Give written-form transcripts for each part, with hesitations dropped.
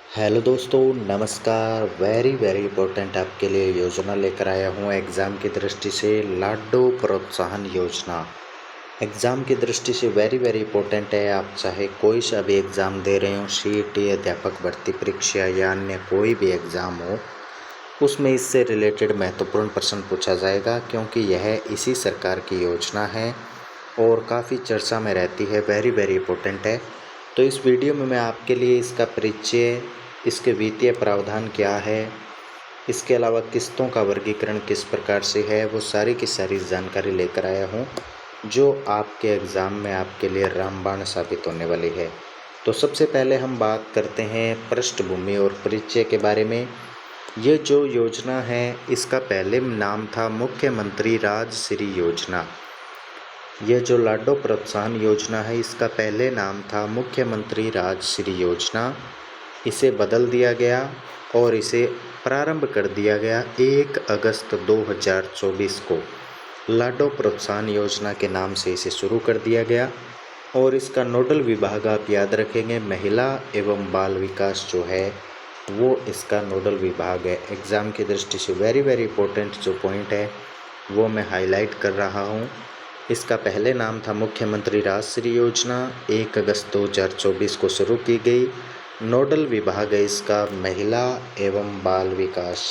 Hello दोस्तों, नमस्कार। Very very important आपके लिए योजना लेकर आया हूँ एग्ज़ाम की दृष्टि से। लाडो प्रोत्साहन योजना एग्ज़ाम की दृष्टि से वेरी वेरी इंपॉर्टेंट है। आप चाहे कोई सा भी एग्ज़ाम दे रहे हो, सीईटी, अध्यापक भर्ती परीक्षा या अन्य कोई भी एग्ज़ाम हो, उसमें इससे रिलेटेड महत्वपूर्ण प्रश्न पूछा जाएगा, क्योंकि यह इसी सरकार की योजना है और काफ़ी चर्चा में रहती है। वेरी वेरी इंपॉर्टेंट है। तो इस वीडियो में मैं आपके लिए इसका परिचय, इसके वित्तीय प्रावधान क्या है, इसके अलावा किस्तों का वर्गीकरण किस प्रकार से है, वो सारी की सारी जानकारी लेकर आया हूँ, जो आपके एग्ज़ाम में आपके लिए रामबाण साबित होने वाली है। तो सबसे पहले हम बात करते हैं पृष्ठभूमि और परिचय के बारे में। ये जो योजना है, इसका पहले नाम था मुख्यमंत्री राजश्री योजना। ये जो लाडो प्रोत्साहन योजना है, इसका पहले नाम था मुख्यमंत्री राजश्री योजना। इसे बदल दिया गया और इसे प्रारंभ कर दिया गया 1 अगस्त 2024 को। लाडो प्रोत्साहन योजना के नाम से इसे शुरू कर दिया गया और इसका नोडल विभाग आप याद रखेंगे, महिला एवं बाल विकास जो है वो इसका नोडल विभाग है। एग्ज़ाम की दृष्टि से वेरी वेरी इंपॉर्टेंट जो पॉइंट है वो मैं हाईलाइट कर रहा हूँ। इसका पहले नाम था मुख्यमंत्री राजश्री योजना, 1 अगस्त 2024 को शुरू की गई। नोडल विभाग है इसका महिला एवं बाल विकास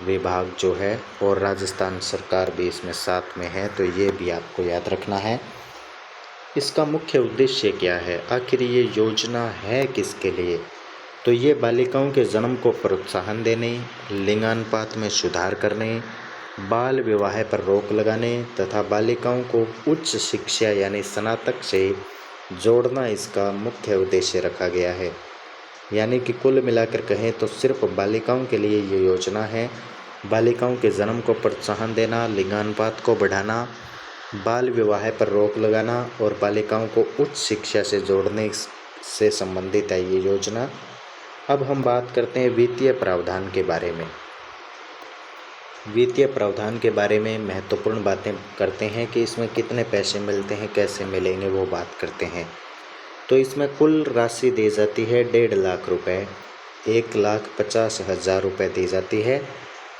विभाग जो है, और राजस्थान सरकार भी इसमें साथ में है, तो ये भी आपको याद रखना है। इसका मुख्य उद्देश्य क्या है, आखिर ये योजना है किसके लिए? तो ये बालिकाओं के जन्म को प्रोत्साहन देने, लिंगानुपात में सुधार करने, बाल विवाह पर रोक लगाने तथा बालिकाओं को उच्च शिक्षा यानी स्नातक से जोड़ना इसका मुख्य उद्देश्य रखा गया है। यानी कि कुल मिलाकर कहें तो सिर्फ बालिकाओं के लिए ये योजना है। बालिकाओं के जन्म को प्रोत्साहन देना, लिंगानुपात को बढ़ाना, बाल विवाह पर रोक लगाना और बालिकाओं को उच्च शिक्षा से जोड़ने से संबंधित है ये योजना। अब हम बात करते हैं वित्तीय प्रावधान के बारे में। वित्तीय प्रावधान के बारे में महत्वपूर्ण बातें करते हैं कि इसमें कितने पैसे मिलते हैं, कैसे मिलेंगे, वो बात करते हैं। तो इसमें कुल राशि दी जाती है 1.5 लाख रुपए, 1,50,000 रुपये दी जाती है।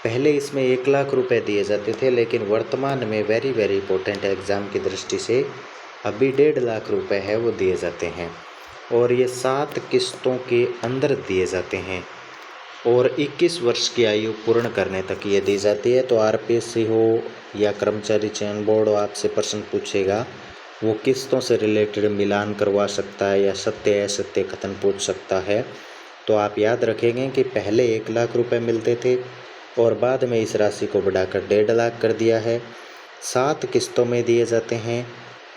पहले इसमें 1 लाख रुपए दिए जाते थे, लेकिन वर्तमान में वेरी वेरी इंपॉर्टेंट एग्ज़ाम की दृष्टि से अभी 1.5 लाख रुपए है वो दिए जाते हैं, और ये 7 किस्तों के अंदर दिए जाते हैं और 21 वर्ष की आयु पूर्ण करने तक ये दी जाती है। तो आरपीएससी हो या कर्मचारी चयन बोर्ड आपसे प्रश्न पूछेगा, वो किस्तों से रिलेटेड मिलान करवा सकता है या सत्य असत्य कथन पूछ सकता है। तो आप याद रखेंगे कि पहले 1 लाख रुपए मिलते थे और बाद में इस राशि को बढ़ाकर 1.5 लाख कर दिया है। 7 किस्तों में दिए जाते हैं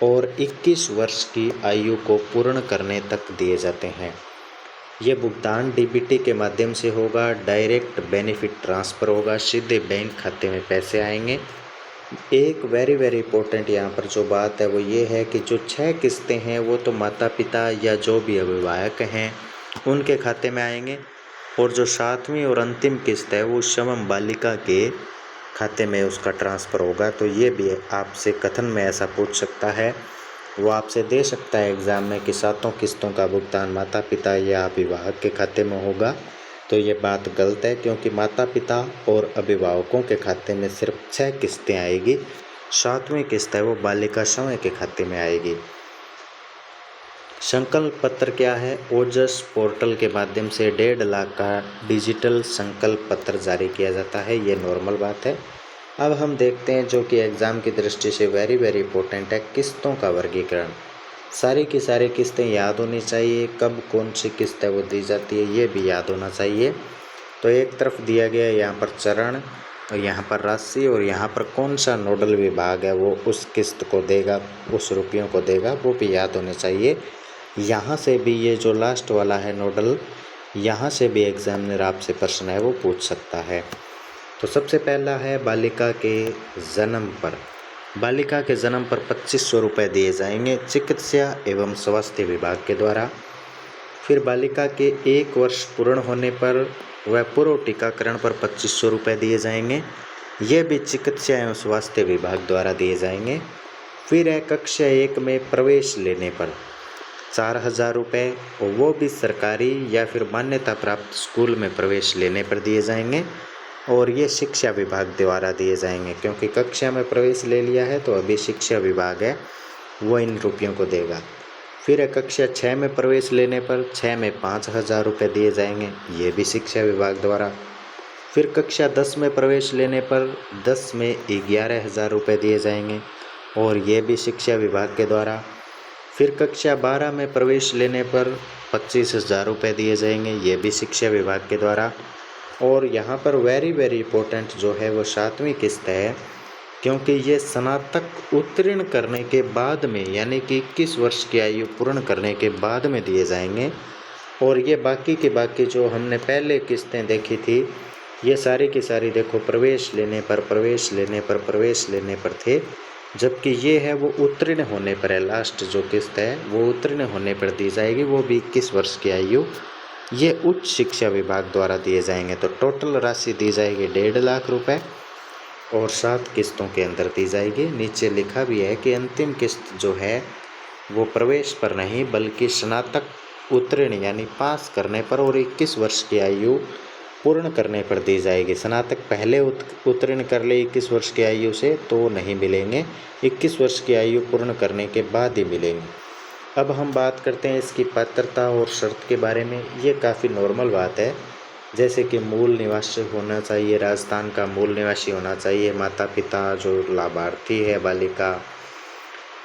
और 21 वर्ष की आयु को पूर्ण करने तक दिए जाते हैं। ये भुगतान डीबीटी के माध्यम से होगा, डायरेक्ट बेनिफिट ट्रांसफ़र होगा, सीधे बैंक खाते में पैसे आएंगे। एक वेरी वेरी इंपॉर्टेंट यहाँ पर जो बात है वो ये है कि जो 6 किस्तें हैं वो तो माता पिता या जो भी अभिभावक हैं उनके खाते में आएंगे, और जो 7वीं और अंतिम किस्त है वो समम बालिका के खाते में उसका ट्रांसफ़र होगा। तो ये भी आपसे कथन में ऐसा पूछ सकता है, वो आपसे दे सकता है एग्ज़ाम में कि 7 किस्तों का भुगतान माता पिता या अभिभावक के खाते में होगा। तो ये बात गलत है, क्योंकि माता पिता और अभिभावकों के खाते में सिर्फ 6 किस्तें आएगी। 7वीं किस्त है वो बालिका समय के खाते में आएगी। संकल्प पत्र क्या है? ओजस पोर्टल के माध्यम से 1.5 लाख का डिजिटल संकल्प पत्र जारी किया जाता है, ये नॉर्मल बात है। अब हम देखते हैं जो कि एग्ज़ाम की दृष्टि से वेरी वेरी इंपॉर्टेंट है, किस्तों का वर्गीकरण। सारी की सारी किस्तें याद होनी चाहिए, कब कौन सी किस्त है वो दी जाती है ये भी याद होना चाहिए। तो एक तरफ दिया गया है यहाँ पर चरण, और यहाँ पर राशि, और यहाँ पर कौन सा नोडल विभाग है वो उस किस्त को देगा, उस रुपयों को देगा, वो भी याद होने चाहिए। यहाँ से भी ये जो लास्ट वाला है नोडल, यहाँ से भी एग्जामिनर आपसे प्रश्न है वो पूछ सकता है। तो सबसे पहला है बालिका के जन्म पर। बालिका के जन्म पर 2500 रुपये दिए जाएंगे चिकित्सा एवं स्वास्थ्य विभाग के द्वारा। फिर बालिका के 1 वर्ष पूर्ण होने पर व पूर्व टीकाकरण पर 2500 रुपये दिए जाएंगे, ये भी चिकित्सा एवं स्वास्थ्य विभाग द्वारा दिए जाएंगे। फिर है कक्षा 1 में प्रवेश लेने पर 4,000 रुपये, और वो भी सरकारी या फिर मान्यता प्राप्त स्कूल में प्रवेश लेने पर दिए जाएंगे, और ये शिक्षा विभाग द्वारा दिए जाएंगे, क्योंकि कक्षा में प्रवेश ले लिया है तो अभी शिक्षा विभाग है वो इन रुपयों को देगा। फिर कक्षा 6 में प्रवेश लेने पर 6 में 5,000 रुपये दिए जाएंगे, ये भी शिक्षा विभाग द्वारा। फिर कक्षा 10 में प्रवेश लेने पर 10 में 11,000 रुपये दिए जाएंगे, और ये भी शिक्षा विभाग के द्वारा। फिर कक्षा 12 में प्रवेश लेने पर 25,000 रुपये दिए जाएंगे, ये भी शिक्षा विभाग के द्वारा। और यहाँ पर वेरी इंपॉर्टेंट जो है वो 7वीं किस्त है, क्योंकि ये स्नातक उत्तीर्ण करने के बाद में, यानी कि 21 वर्ष की आयु पूर्ण करने के बाद में दिए जाएंगे। और ये बाकी के बाकी जो हमने पहले किस्तें देखी थी, ये सारी की सारी देखो प्रवेश लेने पर थे, जबकि ये है वो उत्तीर्ण होने पर है। लास्ट जो किस्त है वो उत्तीर्ण होने पर दी जाएगी, वो भी 21 वर्ष की आयु, ये उच्च शिक्षा विभाग द्वारा दिए जाएंगे। तो टोटल राशि दी जाएगी 1.5 लाख रुपए, और 7 किस्तों के अंदर दी जाएगी। नीचे लिखा भी है कि अंतिम किस्त जो है वो प्रवेश पर नहीं, बल्कि स्नातक उत्तीर्ण यानी पास करने पर और 21 वर्ष की आयु पूर्ण करने पर दी जाएगी। स्नातक पहले उत्तीर्ण कर ले 21 वर्ष की आयु से तो नहीं मिलेंगे, 21 वर्ष की आयु पूर्ण करने के बाद ही मिलेंगे। अब हम बात करते हैं इसकी पात्रता और शर्त के बारे में। ये काफ़ी नॉर्मल बात है, जैसे कि मूल निवासी होना चाहिए, राजस्थान का मूल निवासी होना चाहिए, माता पिता जो लाभार्थी है बालिका,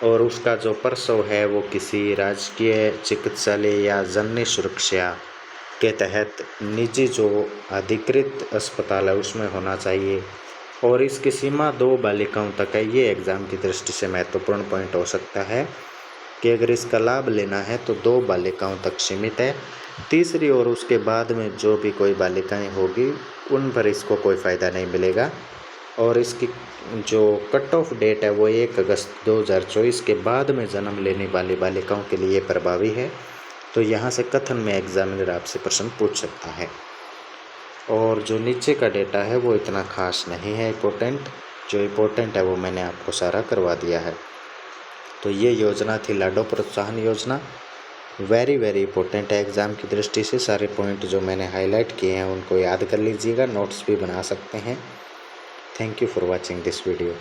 और उसका जो प्रसव है वो किसी राजकीय चिकित्सालय या जननी सुरक्षा के तहत निजी जो अधिकृत अस्पताल है उसमें होना चाहिए, और इसकी सीमा 2 बालिकाओं तक है। ये एग्ज़ाम की दृष्टि से महत्वपूर्ण पॉइंट हो सकता है कि अगर इसका लाभ लेना है तो 2 बालिकाओं तक सीमित है। तीसरी और उसके बाद में जो भी कोई बालिकाएं होगी उन पर इसको कोई फ़ायदा नहीं मिलेगा। और इसकी जो कट ऑफ डेट है वो 1 अगस्त 2024 के बाद में जन्म लेने वाली बालिकाओं के लिए प्रभावी है। तो यहाँ से कथन में एग्जामिनर आपसे प्रश्न पूछ सकता है। और जो नीचे का डेटा है वो इतना खास नहीं है इम्पोर्टेंट, जो इम्पोर्टेंट है वो मैंने आपको सारा करवा दिया है। तो ये योजना थी लाडो प्रोत्साहन योजना, वेरी इंपॉर्टेंट है एग्ज़ाम की दृष्टि से। सारे पॉइंट जो मैंने हाईलाइट किए हैं उनको याद कर लीजिएगा, नोट्स भी बना सकते हैं। Thank you for watching this video.